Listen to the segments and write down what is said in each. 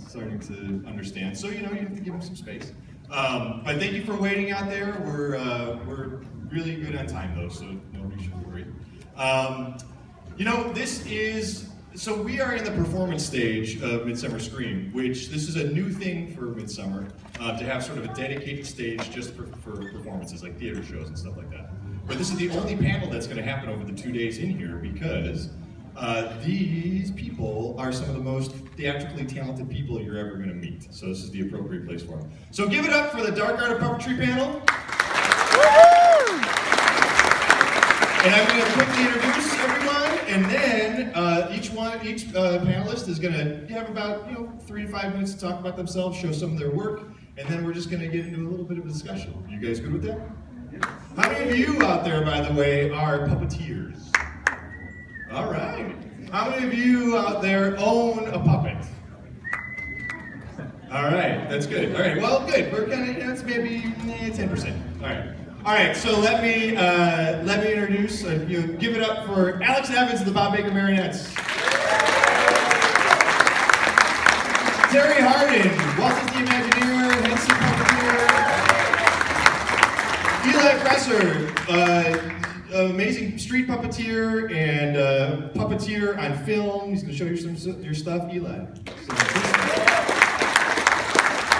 starting to understand. So, you know, you have to give him some space. But thank you for waiting out there. We're really good on time though, so nobody should worry. You know, so we are in the performance stage of Midsummer Scream, which this is a new thing for Midsummer, to have sort of a dedicated stage just for performances, like theater shows and stuff like that. But this is the only panel that's going to happen over the 2 days in here because these people are some of the most theatrically talented people you're ever going to meet. So this is the appropriate place for them. So give it up for the Dark Art of Puppetry panel. And I'm going to quickly introduce everyone, and then each panelist is going to have about 3 to 5 minutes to talk about themselves, show some of their work, and then we're just going to get into a little bit of a discussion. You guys good with that? How many of you out there, by the way, are puppeteers? All right. How many of you out there own a puppet? All right, that's good. All right, well, good. We're kind of, that's maybe 10%. All right. All right, so let me introduce, give it up for Alex Evans of the Bob Baker Marionettes. Terry Hardin, Waltz the Imagineer, Henson Puppeteer. Eli Presser, amazing street puppeteer and puppeteer on film. He's going to show you some your stuff, Eli.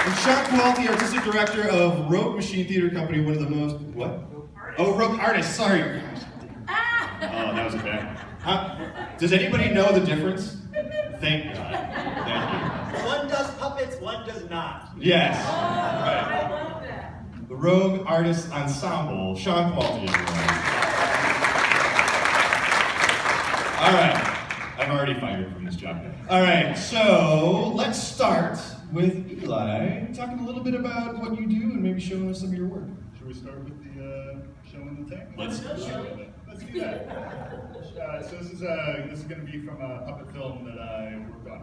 And Sean Kowalski, Artistic Director of Rogue Machine Theater Company, one of the most, what? Oh, Rogue Artist, sorry. Oh, that was a bad. Does anybody know the difference? Thank God. Thank you. One does puppets, one does not. Yes. Oh, Right. I love that. The Rogue Artist Ensemble, Sean Kowalski, everyone. All right. I'm already fired from this job. All right, so let's start with Eli, talking a little bit about what you do and maybe showing us some of your work. Should we start with the showing the tank? Let's do that. So this is going to be from a puppet film that I worked on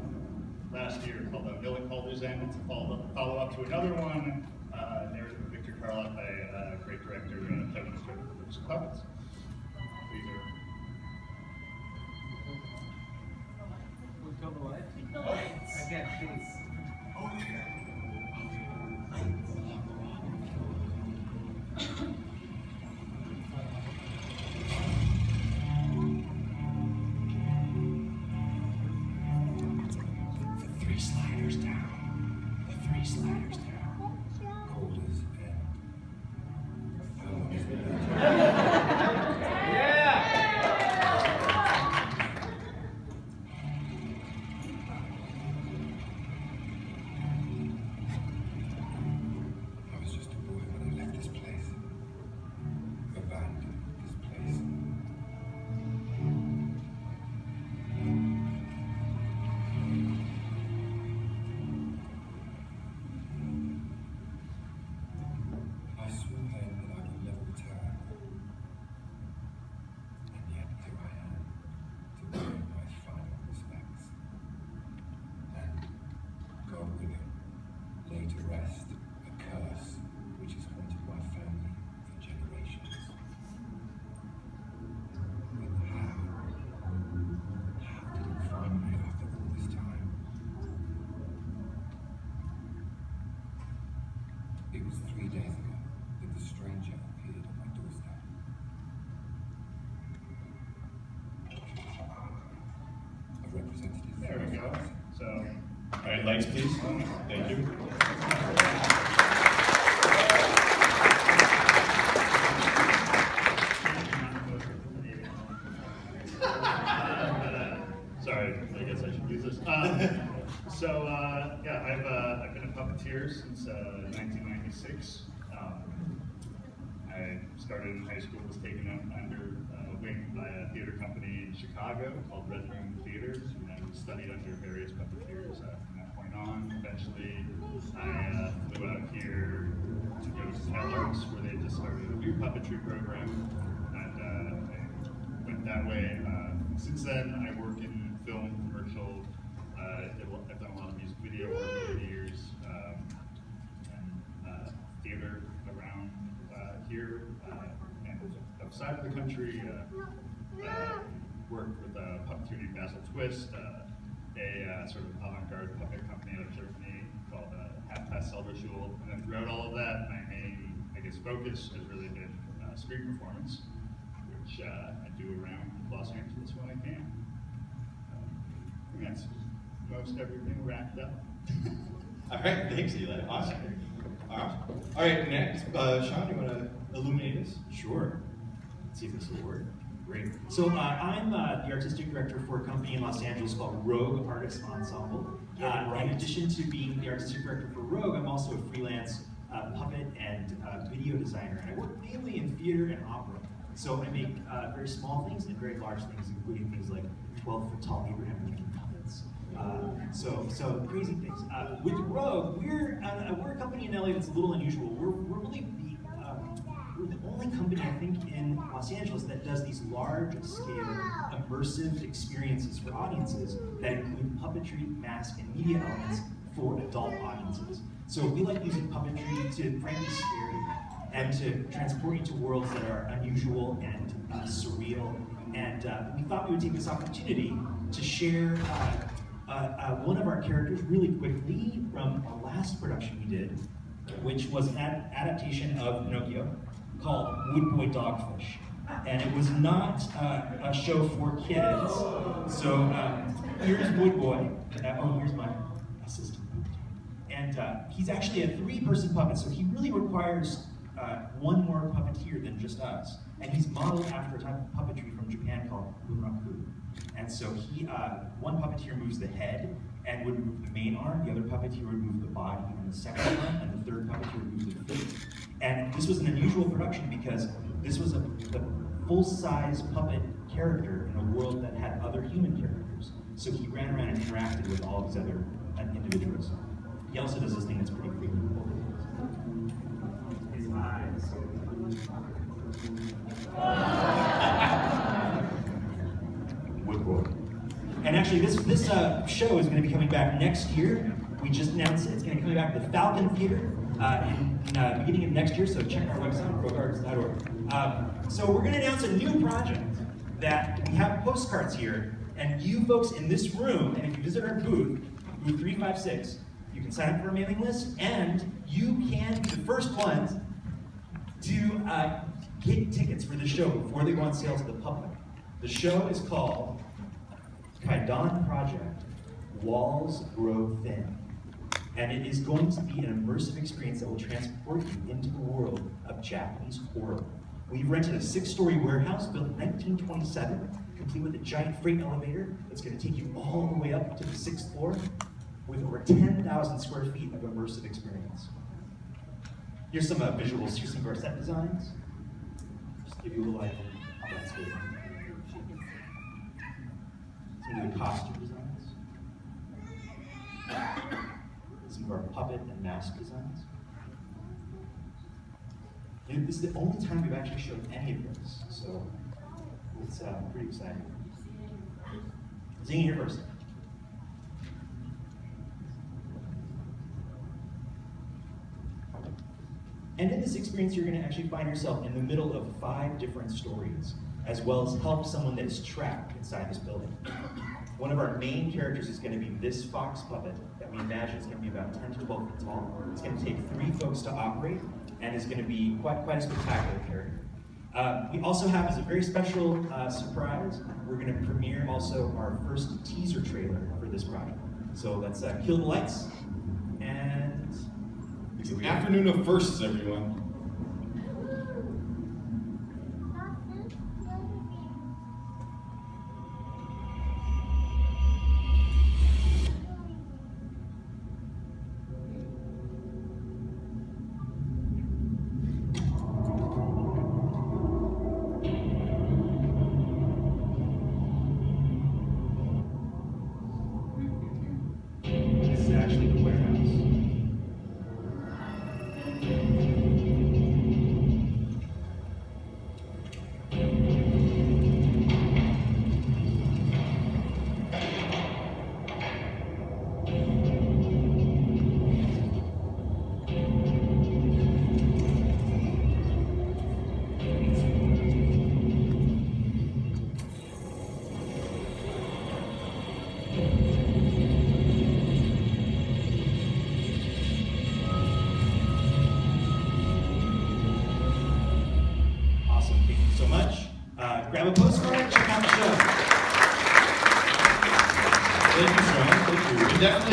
last year called Villain Calder's End. It's a follow up to another one narrated by Victor Carlock by great director Kevin Strickland for some puppets. These are. Again, please. The 3 sliders down. The 3 sliders down. Calder's It was 3 days ago that the stranger appeared at my doorstep. A representative. There we go. So. All right, lights, please. Thank you. Sorry, I guess I should use this. Yeah, I've been a puppeteer since 1996. I started in high school, was taken under wing by a theater company in Chicago called Red Room Theaters, and then studied under various puppeteers from that point on. Eventually, I flew out here to go to Cal Arts, where they just started a new puppetry program, and I went that way. Since then, I work in film, commercial. I've done a lot of music video work over the years, and theater around here and outside of the country. Worked with a puppeteer named Basil Twist, a sort of avant-garde puppet company out of cell ritual, and then throughout all of that, my main, I guess, focus has really been street performance, which I do around Los Angeles when I can. That's most everything wrapped up. All right, thanks, Eli. Awesome. All right, next, Sean, you want to illuminate us? Sure. Let's see if this will work. Great. So I'm the artistic director for a company in Los Angeles called Rogue Artists Ensemble. In addition to being the artistic director for Rogue, I'm also a freelance puppet and video designer, and I work mainly in theater and opera. So I make very small things and very large things, including things like 12-foot tall Abraham Lincoln puppets. So crazy things. With Rogue, we're a company in LA that's a little unusual. We're really we're the only company, I think, in Los Angeles that does these large-scale, immersive experiences for audiences that include puppetry, mask, and media elements for adult audiences. So we like using puppetry to frankly scare you and to transport you to worlds that are unusual and surreal. And we thought we would take this opportunity to share one of our characters really quickly from our last production we did, which was an adaptation of Pinocchio called Woodboy Dogfish. And it was not a show for kids. So here's Woodboy. Oh, here's my assistant. And he's actually a 3-person puppet, so he really requires one more puppeteer than just us. And he's modeled after a type of puppetry from Japan called bunraku. And so one puppeteer moves the head and would move the main arm, the other puppeteer would move the body and the second arm, and the third puppeteer would move the feet. And this was an unusual production because this was a full-size puppet character in a world that had other human characters. So he ran around and interacted with all of these other individuals. He also does this thing that's pretty creepy. His eyes. Woodboy. And actually, this show is going to be coming back next year. We just announced it. It's going to be coming back to the Falcon Theater in the beginning of next year, so check our website, rogueartists.org. So we're going to announce a new project that we have postcards here, and you folks in this room, and if you visit our booth 356, you can sign up for a mailing list, and you can be the first ones to get tickets for the show before they go on sale to the public. The show is called Kaidan Project, Walls Grow Thin. And it is going to be an immersive experience that will transport you into the world of Japanese horror. We've rented a 6-story warehouse built in 1927, complete with a giant freight elevator that's going to take you all the way up to the 6th floor with over 10,000 square feet of immersive experience. Here's some visuals. Here's some of our set designs. Just to give you a little idea of how that's going. Some of the costume designs. Some of our puppet and mask designs. And this is the only time we've actually shown any of this, so it's pretty exciting. Zing here first. And in this experience, you're going to actually find yourself in the middle of 5 different stories, as well as help someone that is trapped inside this building. One of our main characters is going to be this fox puppet that we imagine is going to be about 10 to 12 feet tall. It's going to take 3 folks to operate, and is going to be quite a spectacular character. We also have, as a very special surprise, we're going to premiere also our first teaser trailer for this project. So let's kill the lights, and It's an afternoon of firsts, everyone. this is actually the warehouse.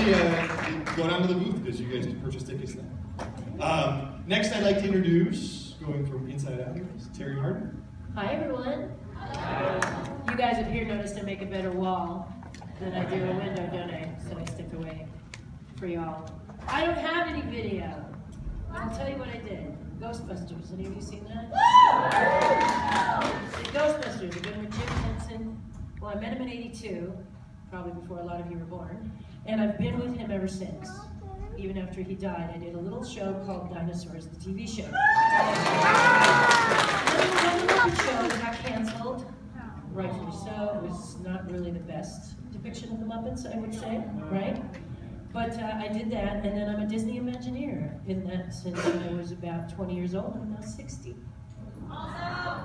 definitely go down to the booth because you guys can purchase tickets now. Next, I'd like to introduce, going from inside out, is Terry Martin. Hi, everyone. You guys up here noticed I make a better wall than I do a window, don't I? So I stick away for y'all. I don't have any video. I'll tell you what I did. Ghostbusters. Any of you seen that? Ghostbusters. I've been with Jim Henson. Well, I met him in '82, probably before a lot of you were born. And I've been with him ever since. Even after he died, I did a little show called Dinosaurs, the TV show. The show got canceled, rightfully so. It was not really the best depiction of the Muppets, I would say, right? But I did that, and then I'm a Disney Imagineer in that since I was about 20 years old. I'm now 60.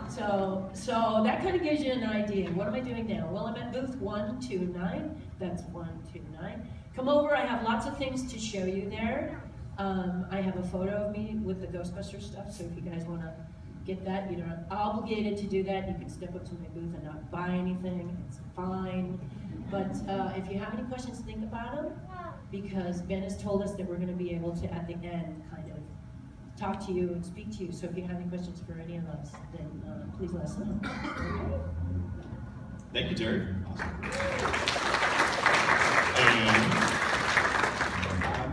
So that kind of gives you an idea. What am I doing now? Well, I'm at booth 129. That's 129. Come over. I have lots of things to show you there. I have a photo of me with the Ghostbusters stuff, so if you guys want to get that, you're not obligated to do that. You can step up to my booth and not buy anything. It's fine. But if you have any questions, think about them, because Ben has told us that we're going to be able to, at the end, kind of talk to you and speak to you. So if you have any questions for any of us, then please let us know. Thank you, Terry.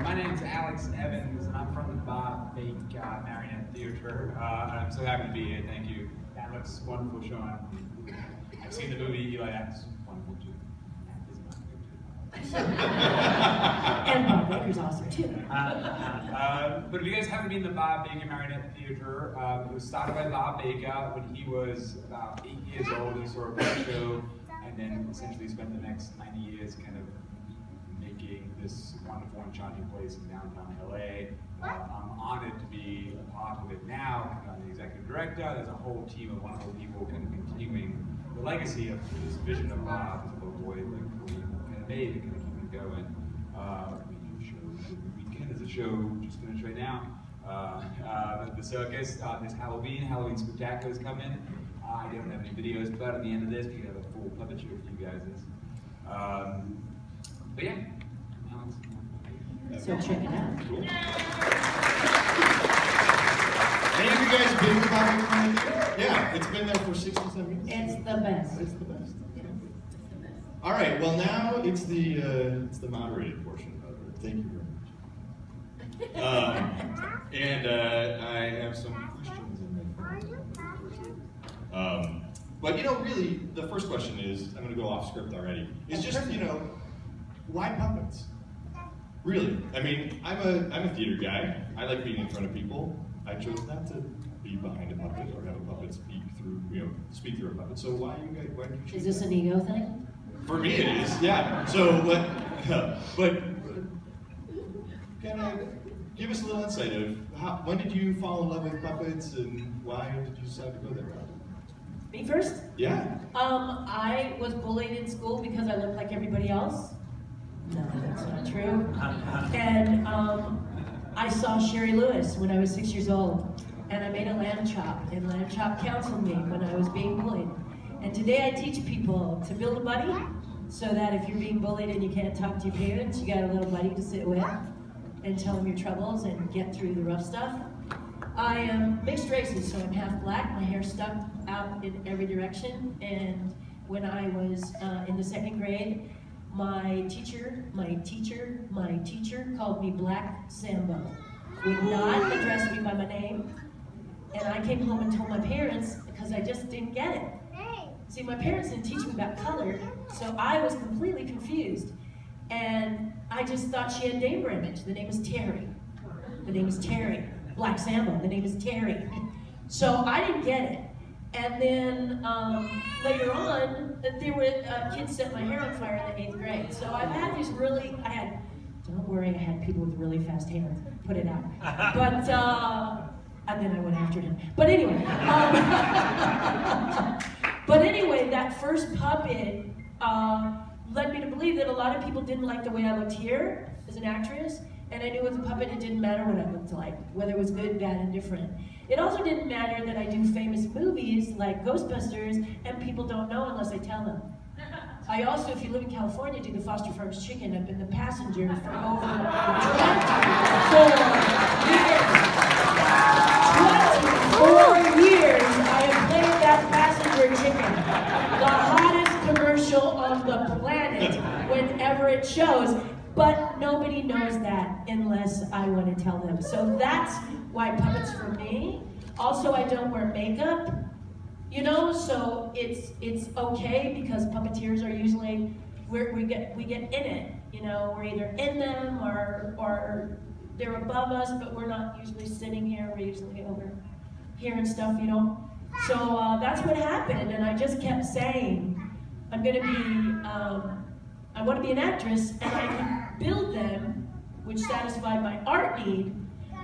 My name's Alex Evans, and I'm from the Bob Bake Marionette Theater. I'm so happy to be here. Thank you. That looks wonderful, Sean. I've seen the movie. Eli acts wonderful too. And Bob Baker's awesome too. But if you guys haven't been to the Bob Baker Marionette Theater, it was started by Bob Baker when he was about 8 years old. He saw a puppet show, and then essentially spent the next 90 years kind of making this wonderful enchanting place in downtown LA. I'm honored to be a part of it now. I'm the executive director. There's a whole team of wonderful people kind of continuing the legacy of this vision of Bob as a little boy, like we kind of made and kind of keep it going. We do shows every weekend. There's a show just finished right now. The circus, this Halloween Spectacular is coming. I don't have any videos, but at the end of this, we have a full puppet show for you guys. But yeah. So check it out. Cool. Any of you guys been to Bob Baker Marionette Theater? Yeah, it's been there for 67 years. It's the best. It's the best. All right, well now it's the moderated portion of it. Thank you very much. And I have some questions in there. But really, the first question is, I'm going to go off script already. It's just, why puppets? Really, I mean, I'm a theater guy. I like being in front of people. I chose not to be behind a puppet or have a puppet speak through a puppet. So why did you choose? Is this an ego thing? For me, it is. Yeah. So, but kind of give us a little insight of when did you fall in love with puppets and why did you decide to go there? Me first? Yeah. I was bullied in school because I looked like everybody else. No, that's not true. And I saw Sherry Lewis when I was 6 years old, and I made a lamb chop, and lamb chop counseled me when I was being bullied. And today I teach people to build a buddy, so that if you're being bullied and you can't talk to your parents, you got a little buddy to sit with and tell them your troubles and get through the rough stuff. I am mixed races, so I'm half black. My hair stuck out in every direction, and when I was in the 2nd grade, my teacher called me Black Sambo. Would not address me by my name, and I came home and told my parents because I just didn't get it. See, my parents didn't teach me about color, so I was completely confused. And I just thought she had name image. The name is Terry. The name is Terry. Black Sambo, the name is Terry. So I didn't get it. And then later on, there were kids set my hair on fire in the 8th grade. So I've had these don't worry, I had people with really fast hands, put it out. But, and then I went after him. But anyway, that first puppet led me to believe that a lot of people didn't like the way I looked here as an actress. And I knew with a puppet it didn't matter what I looked like, whether it was good, bad, and different. It also didn't matter that I do famous movies like Ghostbusters and people don't know unless I tell them. I also, if you live in California, do the Foster Farms chicken. I've been the passenger for over 24 years. I have played that passenger chicken. The hottest commercial on the planet whenever it shows. But nobody knows that unless I want to tell them. So that's why puppets for me. Also, I don't wear makeup. You know, so it's okay because puppeteers are usually we get in it. You know, we're either in them or they're above us, but we're not usually sitting here. We're usually over here and stuff. You know, so that's what happened, and I just kept saying, I'm gonna be. I want to be an actress, and I could build them, which satisfied my art need,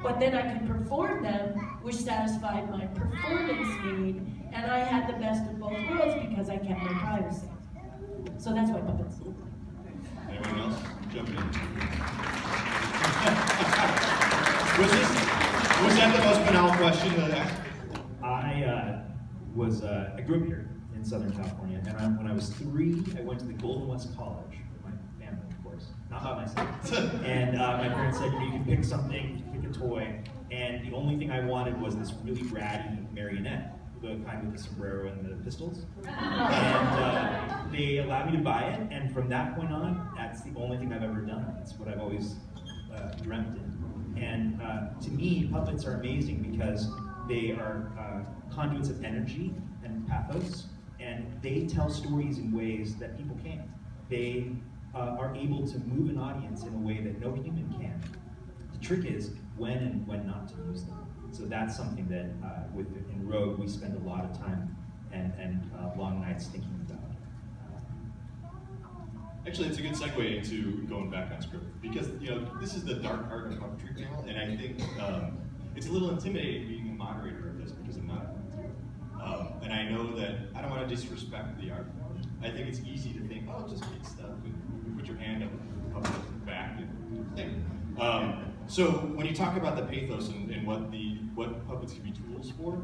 but then I could perform them, which satisfied my performance need. And I had the best of both worlds because I kept my privacy. So that's why puppets. Anyone else? Jump in. Was that the most banal question that I asked? I grew up here in Southern California, and when I was 3, I went to the Golden West College with my family, of course, not by myself. And my parents said, you can pick something, pick a toy, and the only thing I wanted was this really ratty marionette. The kind with the sombrero and the pistols. And they allowed me to buy it, and from that point on, that's the only thing I've ever done. It's what I've always dreamt in. And to me, puppets are amazing because they are conduits of energy and pathos, and they tell stories in ways that people can't. They are able to move an audience in a way that no human can. The trick is when and when not to use them. So that's something that in Rogue we spend a lot of time and long nights thinking about. Actually, it's a good segue into going back on script because this is the dark art of puppetry panel, and I think it's a little intimidating being a moderator of this because I'm not and I know that I don't want to disrespect the art. I think it's easy to think, oh, just make stuff and you put your hand up, puppet back, and thing. So when you talk about the pathos and what puppets can be tools for,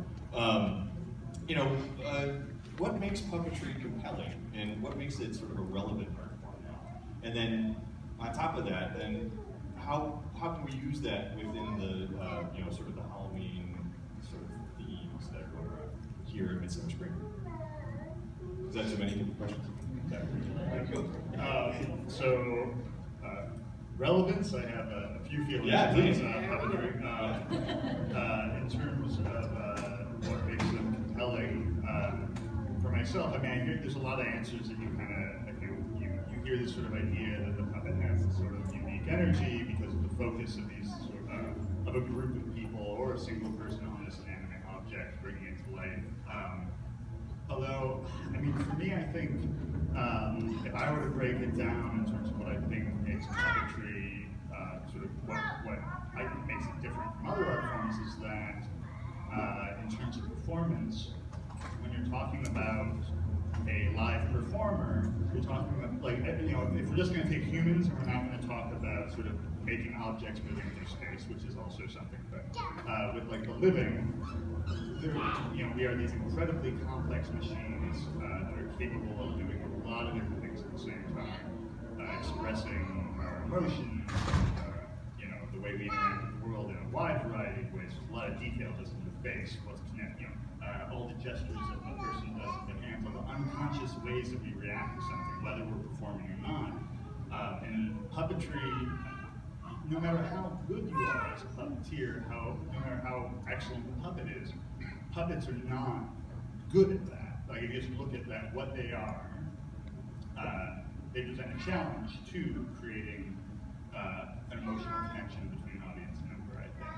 what makes puppetry compelling and what makes it sort of a relevant art form now? And then on top of that, then how can we use that within the sort of the Halloween sort of themes that are here at Midsummer Spring? Is that too many different questions? Relevance, I have a few feelings Yeah, please. puppetry. In terms of what makes them compelling, for myself, I mean, there's a lot of answers that you kind of, you hear this sort of idea that the puppet has this sort of unique energy because of the focus of these of a group of people or a single person on this inanimate object bringing it to life. Although, I mean, for me, I think if I were to break it down in terms of what I think makes puppetry, sort of what I think makes it different from other art forms is that in terms of performance, when you're talking about a live performer, you're talking about, like, if we're just going to take humans and we're not going to talk about sort of making objects moving through space, which is also something, but with like the living, we are these incredibly complex machines that are capable of doing a lot of different things at the same time, expressing our emotions, the way we interact with the world in a wide variety of ways. There's a lot of detail just in the face, all the gestures that the person does with their hands, all the unconscious ways that we react to something, whether we're performing or not. And puppetry, no matter how good you are as a puppeteer, no matter how excellent the puppet is, puppets are not good at that. Like if you just look at that, what they are, they present a challenge to creating an emotional connection between audience and member, I think.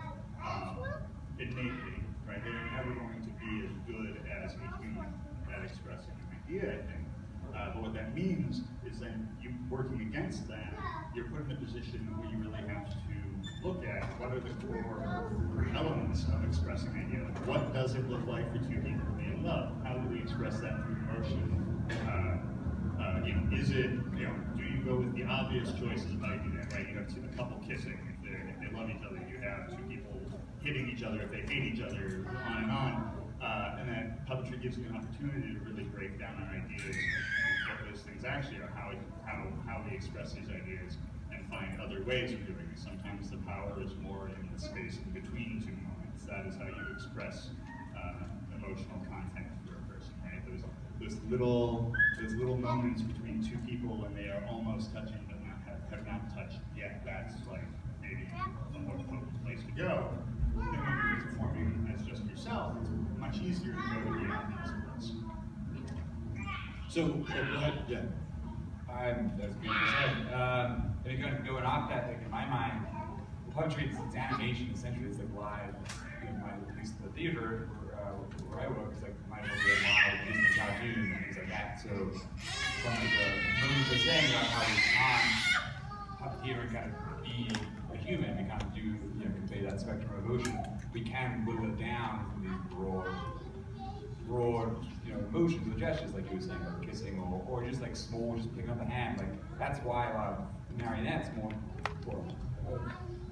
Innately, right? They're never going to be as good as a human at expressing an idea, I think. But what that means is then you working against that, you're put in a position where you really have to look at what are the core elements of expressing an idea. Like what does it look like for two people to be in love? How do we express that through emotion? Is it, do you go with the obvious choices of how you do that, right? You have a couple kissing, if they love each other. You have two people hitting each other if they hate each other, on and on. And then puppetry gives you an opportunity to really break down our ideas of what those those things actually are how we express these ideas and find other ways of doing it. Sometimes the power is more in the space in between two moments. That is how you express emotional content for a person, right? Those little moments between two people when they are almost touching but have not touched yet. That's like maybe a more potent place to go. Then when you're performing as just yourself, it's much easier to go beyond these words. So, go ahead, yeah. That's good to say. And kind of going off that, like in my mind, puppetry, it's animation essentially. It's like live. At least the theater where I work, it's like might as well be a live Disney cartoon and things like that. So from like the movies are saying about how we can't puppeteer and kind of be a human and kind of do convey that spectrum of emotion, we can whittle it down from these broad emotions or gestures, like you were saying, like kissing or just like small, just picking up a hand. Like that's why a lot of marionettes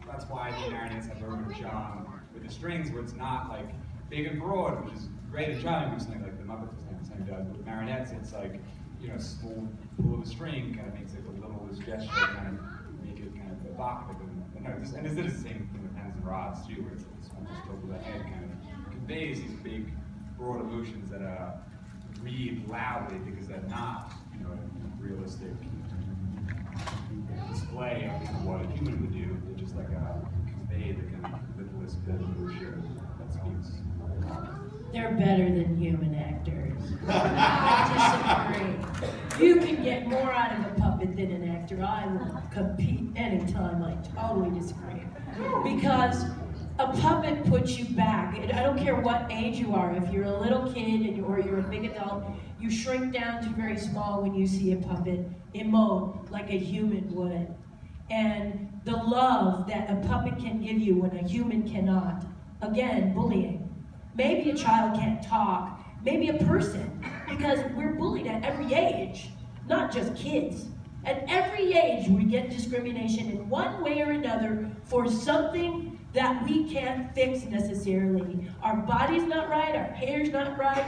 that's why the marionettes have a charm with the strings, where it's not like big and broad, which is great at charming, which is something like the Muppets does. But with marionettes, it's like small pull of a string kind of makes it a little gesture, kind of make it kind of evocative. And this is the same thing with pens and rods too, where it's like small stroke of the head kind of conveys these big, broad emotions that read loudly because they're not, a realistic display of what a human would do. They're just like convey the kind of littlest bit of emotion that speaks. They're better than human actors. I disagree. You can get more out of a puppet than an actor. I will compete anytime. I totally disagree. Because a puppet puts you back. I don't care what age you are. If you're a little kid or you're a big adult, you shrink down to very small when you see a puppet emote like a human would. And the love that a puppet can give you when a human cannot. Again, bullying. Maybe a child can't talk. Maybe a person. Because we're bullied at every age, not just kids. At every age, we get discrimination in one way or another for something that we can't fix necessarily. Our body's not right, our hair's not right.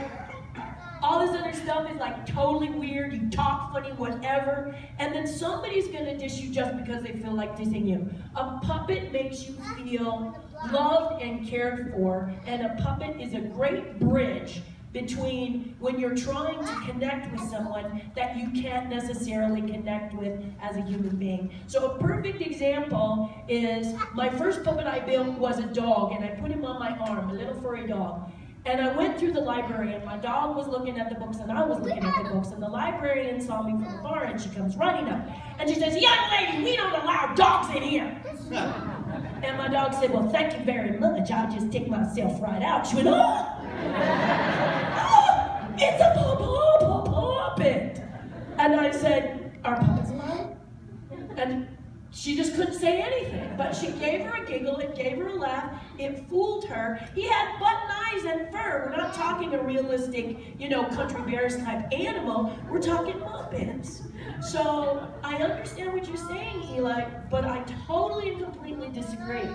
All this other stuff is like totally weird, you talk funny, whatever, and then somebody's gonna diss you just because they feel like dissing you. A puppet makes you feel loved and cared for, and a puppet is a great bridge between when you're trying to connect with someone that you can't necessarily connect with as a human being. So a perfect example is my first puppet I built was a dog, and I put him on my arm, a little furry dog. And I went through the library, and my dog was looking at the books, and I was looking at the books, and the librarian saw me from afar, and she comes running up, and she says, "Young lady, we don't allow dogs in here." And my dog said, "Well, thank you very much. I'll just take myself right out." She went, "Oh! Oh, it's a puppet!" And I said, "Are puppets allowed?" And she just couldn't say anything, but she gave her a giggle, it gave her a laugh, it fooled her. He had button eyes and fur. We're not talking a realistic, country bears type animal. We're talking Muppets. So I understand what you're saying, Eli, but I totally and completely disagree.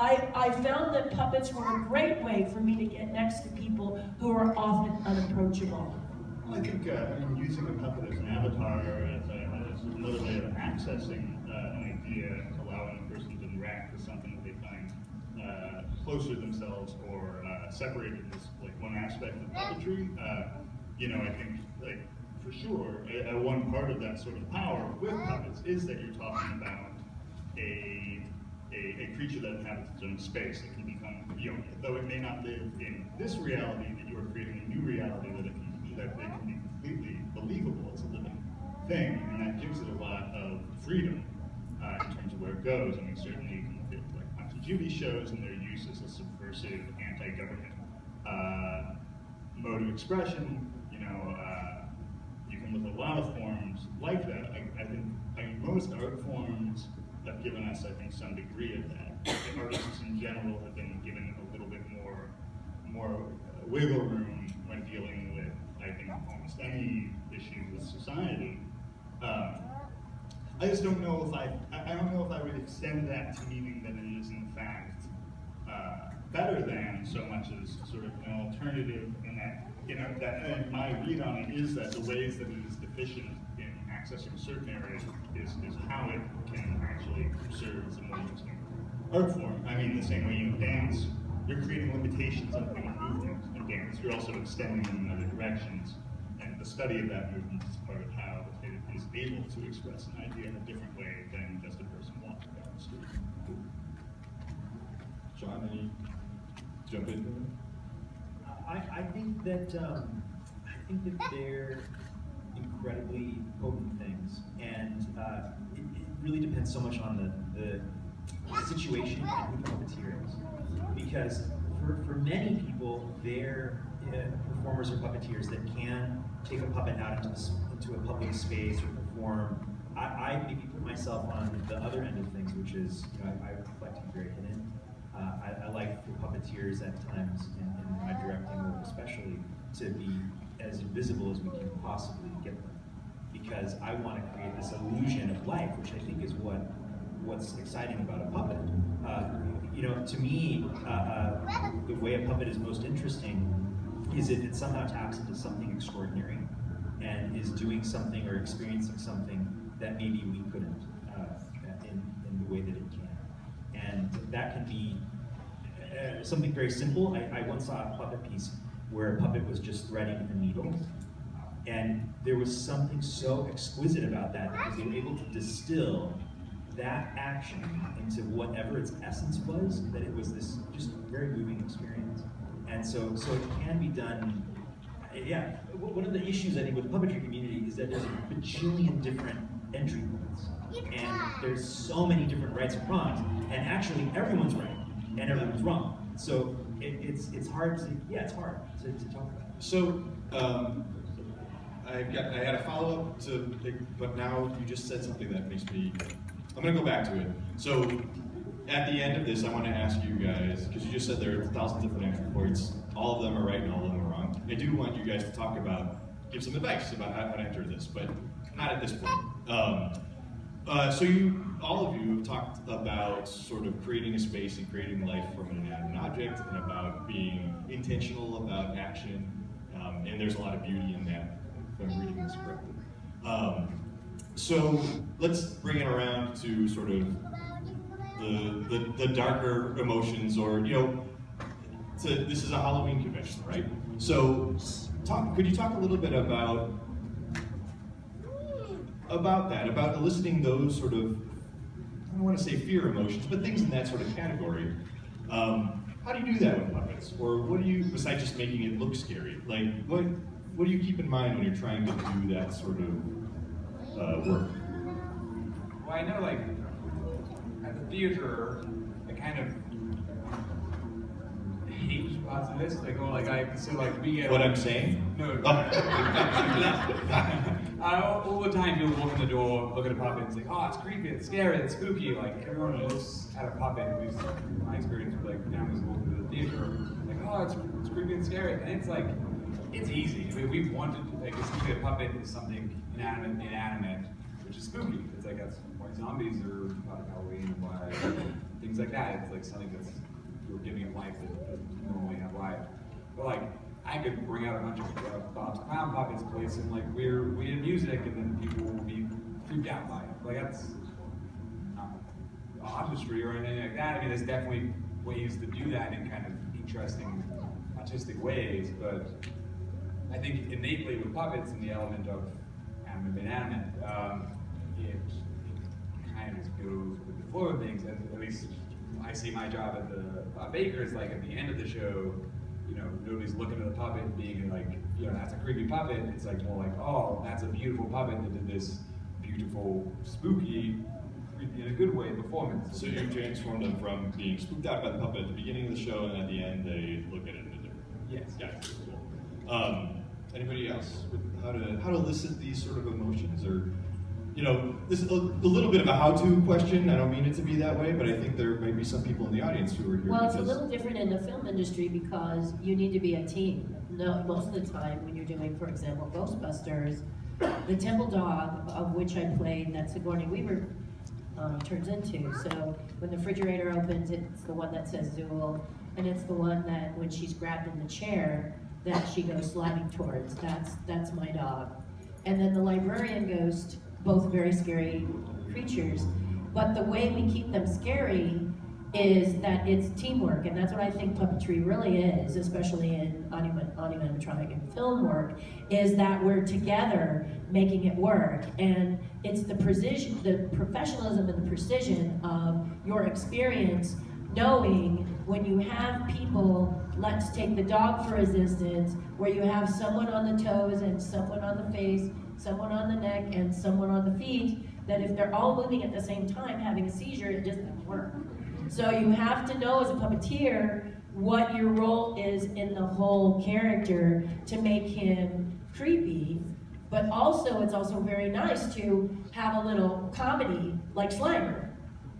I found that puppets were a great way for me to get next to people who are often unapproachable. I think using a puppet as an avatar as another way of accessing an idea, allowing a person to interact with something that they find closer to themselves or separated as like one aspect of puppetry. I think for sure, one part of that sort of power with puppets is that you're talking about a creature that inhabits its own space. It can become, though it may not live in this reality, that you are creating a new reality that they can be completely believable as a living thing, and that gives it a lot of freedom in terms of where it goes. I mean, certainly you can look at like Punch and Judy shows and their use as a subversive anti-government mode of expression. You can look at a lot of forms like that. I think most art forms have given us, some degree of that. The artists in general have been given a little bit more wiggle room when dealing with, almost any issue with society. I just don't know if I don't know if I would extend that to meaning that it is in fact better than so much as sort of an alternative, and that, and my read on it is that the ways that it is deficient in accessing certain areas is how it can actually serve as a more interesting art form. I mean, the same way you dance, you're creating limitations on human movement in dance. You're also extending them in other directions. And the study of that movement is part of how it is able to express an idea in a different way than just a person walking down the street. John, any jump in? I think that they're incredibly potent things, and it really depends so much on the situation and who the puppeteer is. Because for many people, they're performers or puppeteers that can take a puppet out into a public space or perform. I maybe put myself on the other end of things, which is, I like to be very hidden. I like for puppeteers at times, in my directing work especially, to be as invisible as we can possibly get them. Because I want to create this illusion of life, which I think is what's exciting about a puppet. To me, the way a puppet is most interesting is if it somehow taps into something extraordinary and is doing something or experiencing something that maybe we couldn't in the way that it can. And that can be something very simple. I once saw a puppet piece where a puppet was just threading a needle, and there was something so exquisite about that because they were able to distill that action into whatever its essence was, that it was this just very moving experience. And so it can be done. Yeah, one of the issues I think with the puppetry community is that there's a bajillion different entry points, and there's so many different rights and wrongs, and actually everyone's right and everyone's wrong. So it's hard to talk about. So I had a follow-up but now you just said something that makes me. I'm gonna go back to it. So at the end of this, I want to ask you guys, because you just said there are 1,000 different entry points. All of them are right and all of them are wrong. I do want you guys to give some advice about how to enter this, but not at this point. So all of you have talked about sort of creating a space and creating life from an inanimate object, and about being intentional about action, and there's a lot of beauty in that, if I'm reading this correctly. So let's bring it around to sort of the darker emotions, or this is a Halloween convention, right? So could you talk a little bit about that, about eliciting those sort of, I don't want to say fear emotions, but things in that sort of category. How do you do that with puppets? Or what do you, besides just making it look scary, like what do you keep in mind when you're trying to do that sort of work? Well, I know, like, at the theater, I kind of hate spots of this. We get What I'm saying? No. All the time, people walk in the door, look at a puppet, and say, "Oh, it's creepy, it's scary, it's spooky." Like everyone who looks at a puppet, at least in my experience with like families walking to the theater, like, "Oh, it's creepy and scary," and it's like, it's easy. I mean, we wanted a puppet is something inanimate, which is spooky. It's like that's why zombies are about Halloween, why things like that. It's like something that's you're giving it life that doesn't normally have life. But like, I could bring out a bunch of Bob's Clown puppets, play some like weird music, and then people will be freaked out by it. Like that's not artistry or anything like that. I mean, there's definitely ways to do that in kind of interesting, artistic ways, but I think innately with puppets and the element of animate and inanimate, it kind of goes with the flow of things. At least I see my job at the Bakers, like at the end of the show, nobody's looking at the puppet being like, that's a creepy puppet. It's like more like, oh, that's a beautiful puppet that did this beautiful, spooky, in a good way, performance. So you transform them from being spooked out by the puppet at the beginning of the show, and at the end they look at it in a different way. Yes. Yeah, cool. Anybody else with how to elicit these sort of emotions, or this is a little bit of a how-to question. I don't mean it to be that way, but I think there may be some people in the audience who are here. Well, it's a little different in the film industry because you need to be a team. No, most of the time when you're doing, for example, Ghostbusters, the temple dog, of which I played, that Sigourney Weaver turns into. So when the refrigerator opens, it's the one that says Zool, and it's the one that when she's grabbed in the chair, that she goes sliding towards. That's my dog. And then the librarian ghost, both very scary creatures. But the way we keep them scary is that it's teamwork, and that's what I think puppetry really is, especially in animatronic and film work, is that we're together making it work. And it's the precision, the professionalism and the precision of your experience, knowing when you have people, let's take the dog for resistance, where you have someone on the toes and someone on the face, someone on the neck and someone on the feet, that if they're all moving at the same time having a seizure, it just doesn't work. So you have to know as a puppeteer what your role is in the whole character to make him creepy, but also it's also very nice to have a little comedy like Slimer.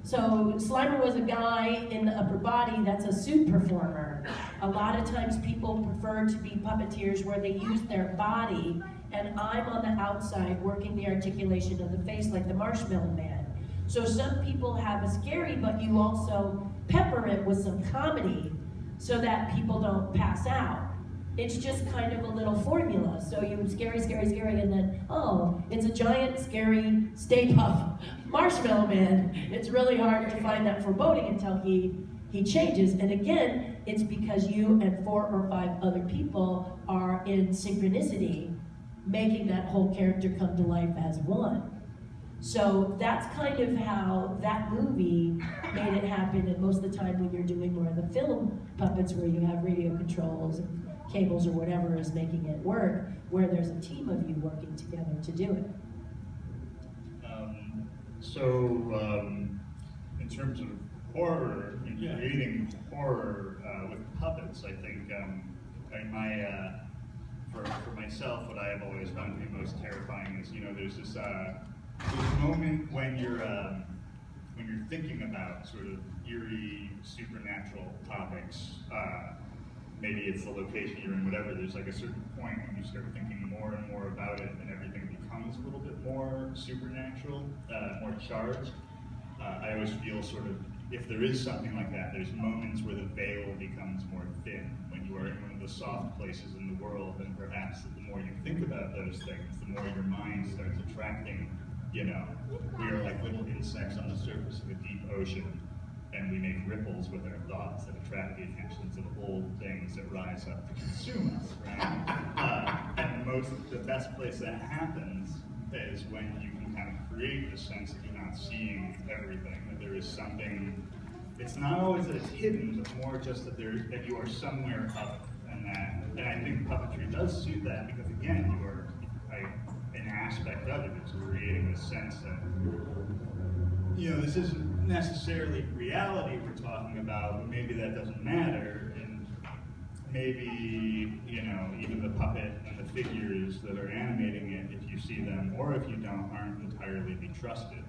So Slimer was a guy in the upper body that's a suit performer. A lot of times people prefer to be puppeteers where they use their body, and I'm on the outside working the articulation of the face like the Marshmallow Man. So some people have a scary, but you also pepper it with some comedy so that people don't pass out. It's just kind of a little formula. So you scary, scary, scary, and then, oh, it's a giant, scary, Stay Puft Marshmallow Man. It's really hard to find that foreboding until he changes. And again, it's because you and 4 or 5 other people are in synchronicity, making that whole character come to life as one. So that's kind of how that movie made it happen, and most of the time when you're doing more of the film puppets where you have radio controls and cables or whatever is making it work, where there's a team of you working together to do it. In terms of horror, and creating horror with puppets, I think for myself, what I have always found to be most terrifying is, there's this moment when you're thinking about sort of eerie, supernatural topics. Maybe it's the location you're in, whatever. There's like a certain point when you start thinking more and more about it, and everything becomes a little bit more supernatural, more charged. I always feel sort of, if there is something like that, there's moments where the veil becomes more thin, when you are in one of the soft places in the world, and perhaps the more you think about those things, the more your mind starts attracting, we are like little insects on the surface of a deep ocean, and we make ripples with our thoughts that attract the attentions of old things that rise up to consume us, right? And the best place that happens is when you can kind of create the sense that you're not seeing everything, that there is something. It's not always that it's hidden, but more just that you are somewhere up, and I think puppetry does suit that, because again, you are an aspect of it is creating a sense that this isn't necessarily reality we're talking about, but maybe that doesn't matter, and maybe even the puppet and the figures that are animating it, if you see them or if you don't, aren't entirely be trusted.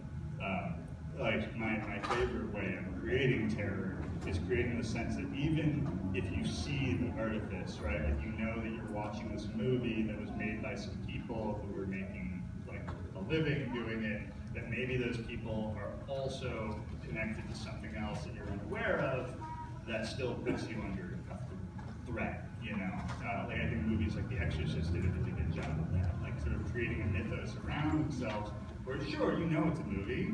Like my favorite way of creating terror is creating the sense that even if you see the artifice, right, like you know that you're watching this movie that was made by some people who were making like a living doing it, that maybe those people are also connected to something else that you're unaware of that still puts you under a threat, Like I think movies like The Exorcist did a really good job of that, like sort of creating a mythos around themselves where sure, it's a movie,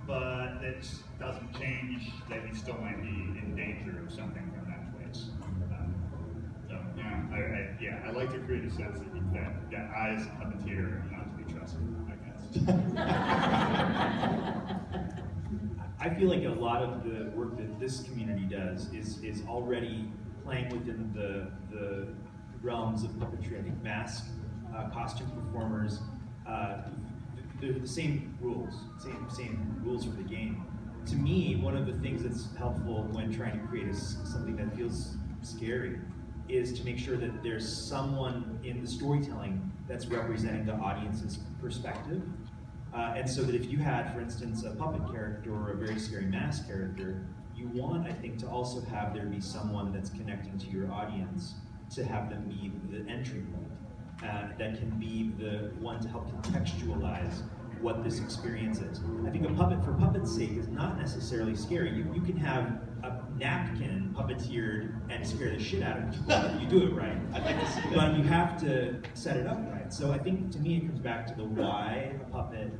but it doesn't change that you still might be in danger of something from that place. I like to create a sense that I as a puppeteer am not to be trusted, I guess. I feel like a lot of the work that this community does is already playing within the realms of puppetry. I think mask, costume performers, they're the same rules, same rules for the game. To me, one of the things that's helpful when trying to create something that feels scary is to make sure that there's someone in the storytelling that's representing the audience's perspective. And so that if you had, for instance, a puppet character or a very scary mask character, you want, I think, to also have there be someone that's connecting to your audience, to have them be the entry point. That can be the one to help contextualize what this experience is. I think a puppet, for puppet's sake, is not necessarily scary. You can have napkin puppeteered and scare the shit out of people if you do it right. I'd like to see that. But you have to set it up right. So I think, to me, it comes back to the why of a puppet.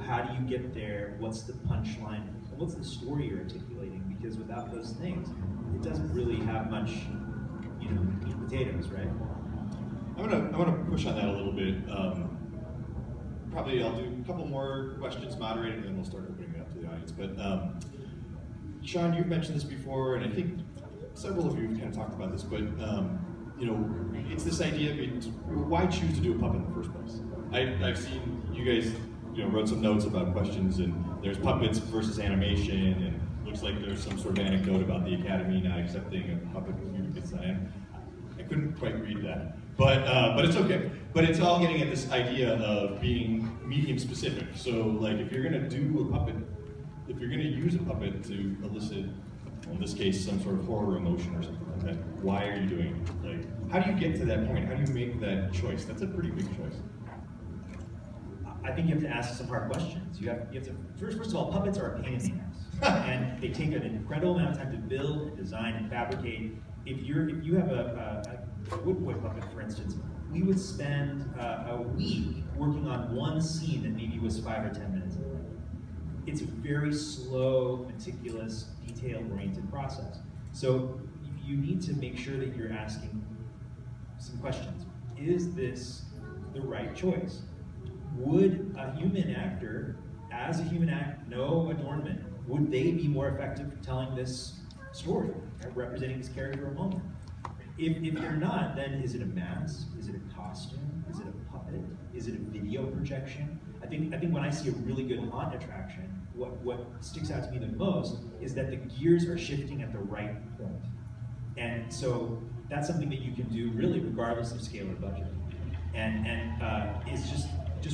How do you get there? What's the punchline? What's the story you're articulating? Because without those things, it doesn't really have much, meat and potatoes, right? I'm gonna push on that a little bit. Probably I'll do a couple more questions, moderating, and then we'll start opening it up to the audience. But Sean, you've mentioned this before, and I think several of you have kind of talked about this. But it's this idea of why choose to do a puppet in the first place? I've seen you guys, wrote some notes about questions, and there's puppets versus animation, and looks like there's some sort of anecdote about the Academy not accepting a puppet review to design. I couldn't quite read that, but it's okay. But it's all getting at this idea of being medium specific. So, like, if you're gonna do a puppet, if you're gonna use a puppet to elicit, in this case, some sort of horror emotion or something like that, why are you doing it? Like, how do you get to that point? How do you make that choice? That's a pretty big choice. I think you have to ask some hard questions. You have to first of all, puppets are a pain in the ass, and they take an incredible amount of time to build, and design, and fabricate. If you have a wood boy puppet, for instance, we would spend a week working on one scene that maybe was 5 or 10 minutes long. It's a very slow, meticulous, detail-oriented process. So you need to make sure that you're asking some questions. Is this the right choice? Would a human actor, as a human actor, no adornment, would they be more effective telling this story, representing this character a moment? If they're not, then is it a mask? Is it a costume? Is it a puppet? Is it a video projection? I think when I see a really good haunt attraction, what sticks out to me the most is that the gears are shifting at the right point. And so that's something that you can do really regardless of scale or budget. And it's just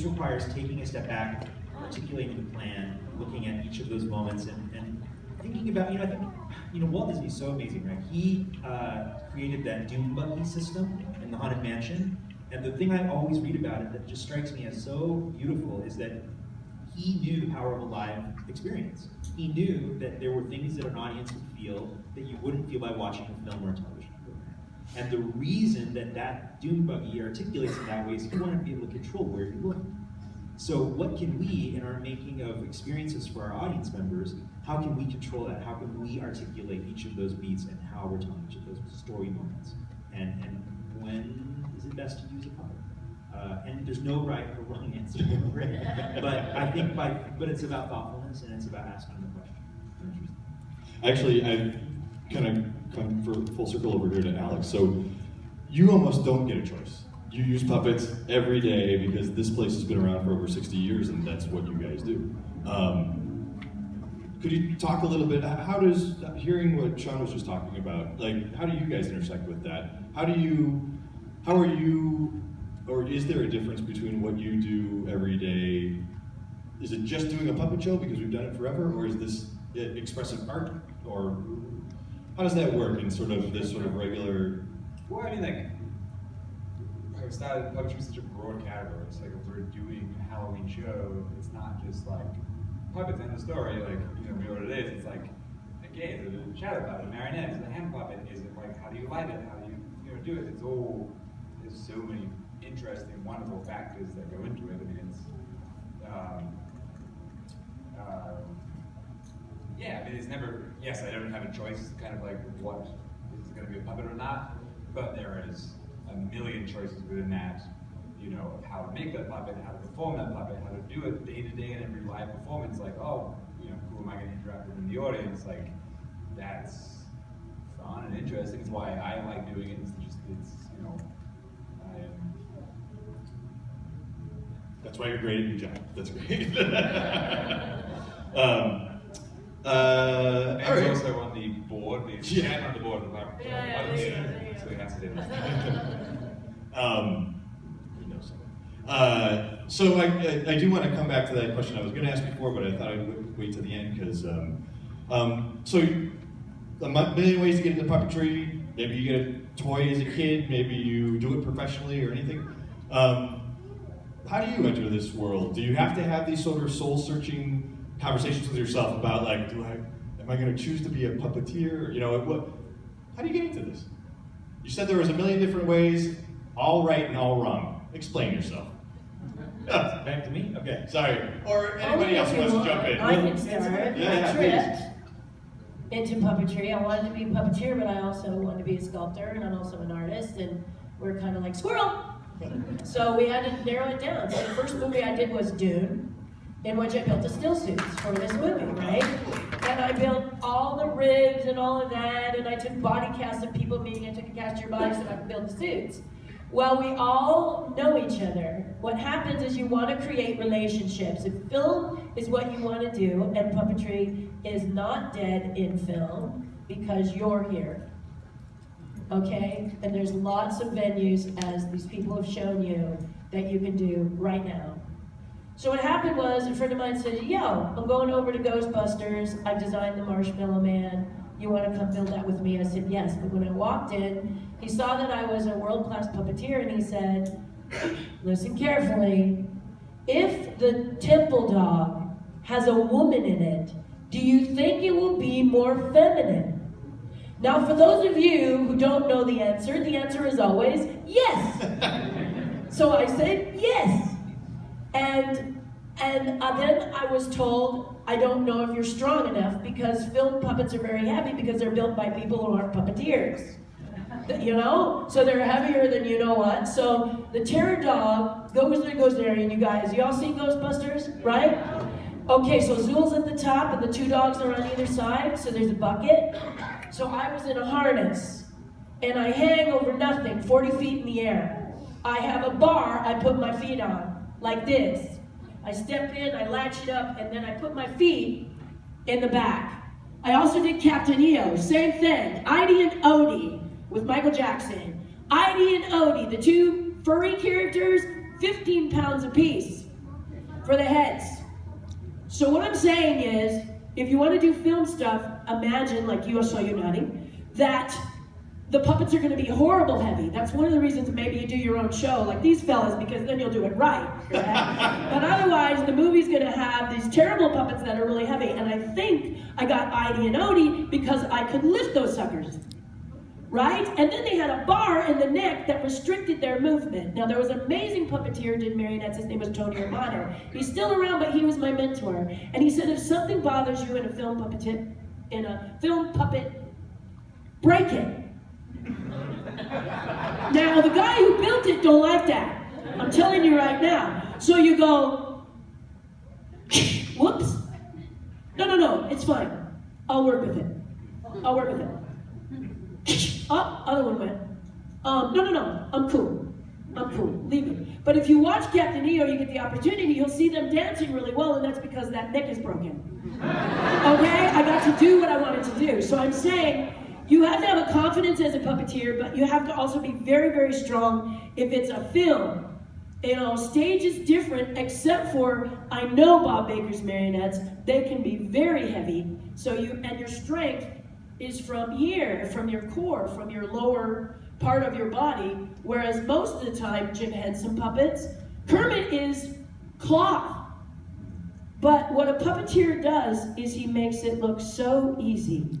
requires taking a step back, articulating the plan, looking at each of those moments, and thinking about, I think, Walt Disney's so amazing, right? He created that Doom buggy system in the Haunted Mansion, and the thing I always read about it that just strikes me as so beautiful is that he knew the power of a live experience. He knew that there were things that an audience would feel that you wouldn't feel by watching a film or a television program. And the reason that Doom buggy articulates in that way is he wanted to be able to control where he looked. So what can we, in our making of experiences for our audience members, how can we control that? How can we articulate each of those beats and how we're telling each of those story moments? And when is it best to use a puppet? And there's no right or wrong answer, but I think but it's about thoughtfulness and it's about asking the question. Actually, I kind of come for full circle over here to Alex. So you almost don't get a choice. You use puppets every day because this place has been around for over 60 years and that's what you guys do. Could you talk a little bit, how does, hearing what Sean was just talking about, like, how do you guys intersect with that? How are you, or is there a difference between what you do every day? Is it just doing a puppet show because we've done it forever, or is this expressive art, or how does that work in sort of this sort of regular? Well, I mean, like, I started puppetry is such a broad category. It's like if we're doing a Halloween show, it's not just like puppets and the story, like, we know what it is. It's like a game, is it a shadow puppet, a marionette, is it a hand puppet, is it like, how do you light it, how do you do it? It's all, there's so many interesting, wonderful factors that go into it. I mean, it's, yeah, I mean, it's never, yes, I don't have a choice, it's kind of like what is going to be a puppet or not, but there is a million choices within that, of how to make that puppet, how to perform that puppet, how to do it day to day in every live performance, like, oh, who am I going to interact with in the audience, like, that's fun and interesting, it's why I like doing it, That's why you're great at your job. That's great. And all right. also on the board, the chairman on the board, so he has to do this. He knows something. So I do want to come back to that question I was going to ask before, but I thought I'd wait to the end because so a million ways to get into puppetry. Maybe you get a toy as a kid. Maybe you do it professionally or anything. How do you enter this world? Do you have to have these sort of soul-searching conversations with yourself about, like, Am I going to choose to be a puppeteer? You know, how do you get into this? You said there was a million different ways, all right and all wrong. Explain yourself. Yeah. Back to me? Okay, sorry. Or anybody else who wants to jump in. I can start. Yeah, I tripped into puppetry. I wanted to be a puppeteer, but I also wanted to be a sculptor, and I'm also an artist, and we're kind of like squirrel. So we had to narrow it down. So the first movie I did was Dune, in which I built the still suits for this movie, right? And I built all the ribs and all of that, and I took body casts of people, meaning I took a cast of your body so I could build the suits. Well, we all know each other. What happens is you want to create relationships. If film is what you want to do, and puppetry is not dead in film, because you're here. Okay? And there's lots of venues, as these people have shown you, that you can do right now. So what happened was, a friend of mine said, yo, I'm going over to Ghostbusters. I've designed the Marshmallow Man. You want to come build that with me? I said, yes. But when I walked in, he saw that I was a world-class puppeteer, and he said, listen carefully. If the temple dog has a woman in it, do you think it will be more feminine? Now, for those of you who don't know the answer is always yes. So I said yes. And then I was told, I don't know if you're strong enough, because film puppets are very heavy because they're built by people who aren't puppeteers. You know? So they're heavier than you know what. So the terror dog goes there, and you guys, y'all seen Ghostbusters, right? Okay, so Zool's at the top, and the two dogs are on either side, so there's a bucket. So I was in a harness, and I hang over nothing, 40 feet in the air. I have a bar I put my feet on, like this. I step in, I latch it up, and then I put my feet in the back. I also did Captain EO, same thing. Idie and Odie with Michael Jackson. Idie and Odie, the two furry characters, 15 pounds apiece for the heads. So what I'm saying is, if you want to do film stuff, imagine, like you saw you nodding, that the puppets are going to be horrible heavy. That's one of the reasons maybe you do your own show, like these fellas, because then you'll do it right. But otherwise, the movie's going to have these terrible puppets that are really heavy. And I think I got Idie and Odie because I could lift those suckers. Right? And then they had a bar in the neck that restricted their movement. Now, there was an amazing puppeteer who did marionettes. His name was Tony Romano. He's still around, but he was my mentor. And he said, if something bothers you in a film puppet, break it. Now, the guy who built it don't like that. I'm telling you right now. So you go, whoops. No, it's fine. I'll work with it. Oh, other one went. No, I'm cool. Leave it. But if you watch Captain EO, you get the opportunity, you'll see them dancing really well, and that's because that neck is broken. Okay? I got to do what I wanted to do. So I'm saying, you have to have a confidence as a puppeteer, but you have to also be very, very strong if it's a film. You know, stage is different, except for, I know Bob Baker's marionettes, they can be very heavy, and your strength is from here, from your core, from your lower part of your body, whereas most of the time, Jim Henson puppets, Kermit is cloth. But what a puppeteer does is he makes it look so easy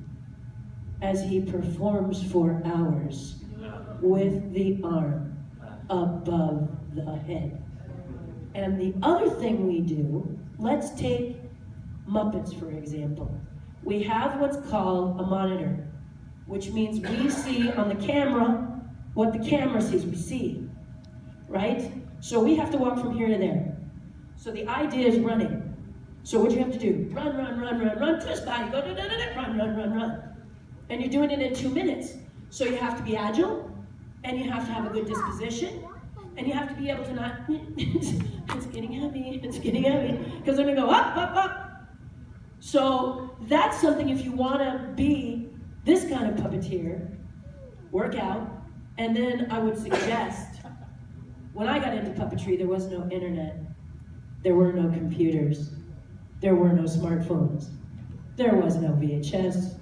as he performs for hours with the arm above the head. And the other thing we do, let's take Muppets for example. We have what's called a monitor, which means we see on the camera what the camera sees, we see, right? So we have to walk from here to there. So the idea is running. So what you have to do, run, twist body, go, run. And you're doing it in 2 minutes. So you have to be agile, and you have to have a good disposition, and you have to be able to not, it's getting heavy, because they're gonna go up. So that's something, if you want to be this kind of puppeteer, work out. And then I would suggest, when I got into puppetry, there was no internet. There were no computers. There were no smartphones. There was no VHS.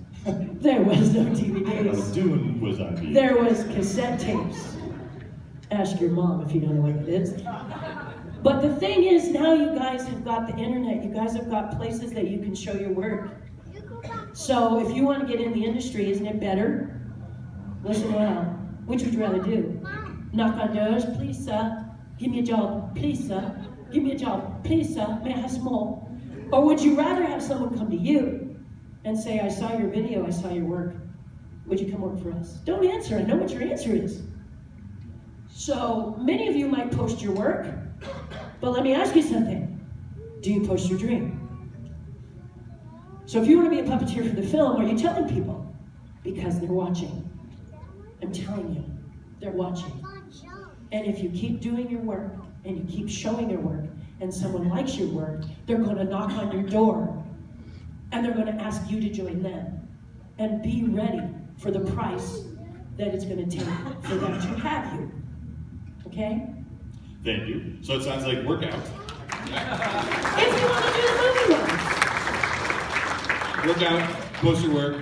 There was no DVDs. Dune was on VHS. There was cassette tapes. Ask your mom if you don't know what it is. But the thing is, now you guys have got the internet. You guys have got places that you can show your work. So if you want to get in the industry, isn't it better? Listen well. Which would you rather do? Knock on doors, please sir. Give me a job, please sir. Give me a job, please sir. May I have some more? Or would you rather have someone come to you and say, I saw your video, I saw your work. Would you come work for us? Don't answer, I know what your answer is. So many of you might post your work, but let me ask you something. Do you post your dream? So if you want to be a puppeteer for the film, are you telling people? Because they're watching. I'm telling you, they're watching. And if you keep doing your work, and you keep showing your work, and someone likes your work, they're going to knock on your door, and they're going to ask you to join them. And be ready for the price that it's going to take for them to have you. Okay? Thank you. So it sounds like workout. If you want to do the movie ones. Work out, post your work,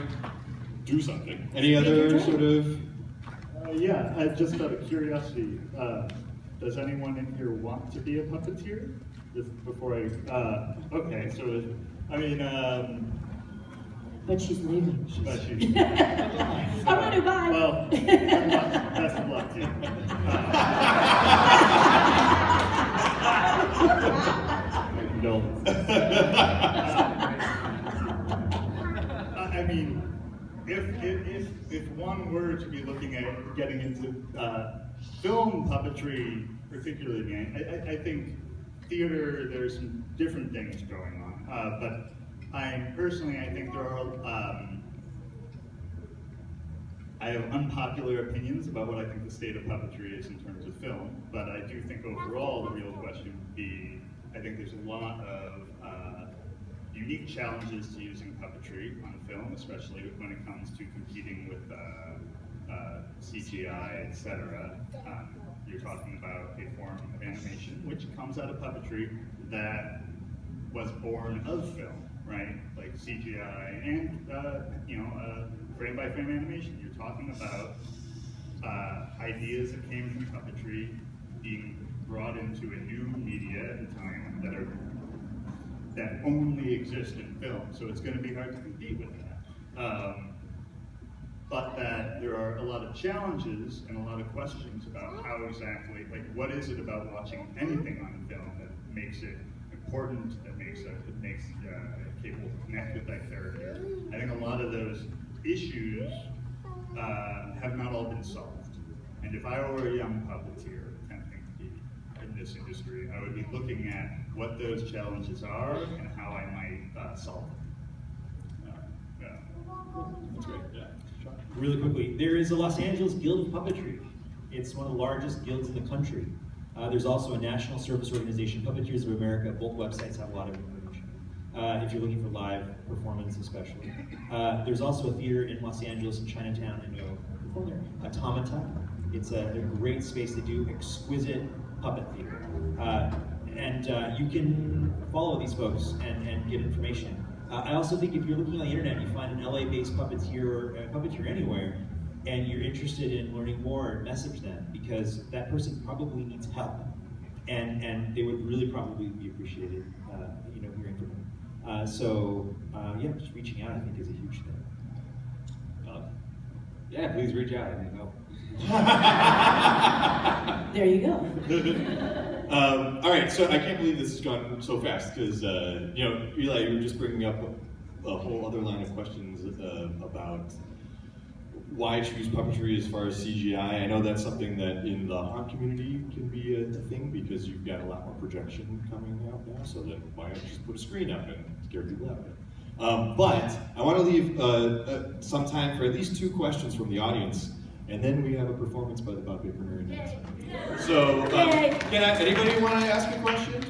do something. Any other sort of... Yeah, just out of curiosity, does anyone in here want to be a puppeteer? Just before I, okay, so, I mean, But she's leaving. but she's, All right, bye. well, best of luck to you. Condolences. I mean, if one were to be looking at getting into film puppetry, particularly, I think theater, there's some different things going on. But I think there are, I have unpopular opinions about what I think the state of puppetry is in terms of film, but I do think overall the real question would be, I think there's a lot of unique challenges to using puppetry on film, especially when it comes to competing with CGI, etc. You're talking about a form of animation which comes out of puppetry that was born of film, right? Like CGI and frame by frame animation. You're talking about ideas that came from puppetry being brought into a new media at a time that only exist in film, so it's going to be hard to compete with that. But that there are a lot of challenges and a lot of questions about how exactly, like, what is it about watching anything on film that makes it important, that makes it capable to connect with that character. I think a lot of those issues have not all been solved. And if I were a young puppeteer attempting to be in this industry, I would be looking at what those challenges are and how I might solve them. That's great, yeah. Really quickly, there is a Los Angeles Guild of Puppetry. It's one of the largest guilds in the country. There's also a national service organization, Puppeteers of America. Both websites have a lot of information. If you're looking for live performance especially. There's also a theater in Los Angeles in Chinatown, I know, perform there, Automata. It's a great space to do exquisite puppet theater. And you can follow these folks and get information. I also think if you're looking on the internet, you find an LA-based puppeteer or puppeteer anywhere, and you're interested in learning more, message them, because that person probably needs help, and they would really probably be appreciated, hearing from them. Yeah, just reaching out I think is a huge thing. Yeah, please reach out. I need help. There you go. All right, so I can't believe this has gone so fast because, Eli, you were just bringing up a whole other line of questions about why choose puppetry as far as CGI. I know that's something that in the haunt community can be a thing because you've got a lot more projection coming out now, so that why don't you just put a screen up and scare people out of it? But I want to leave some time for at least 2 questions from the audience. And then we have a performance by the Bob Baker Marionettes. So, anybody want to ask a question?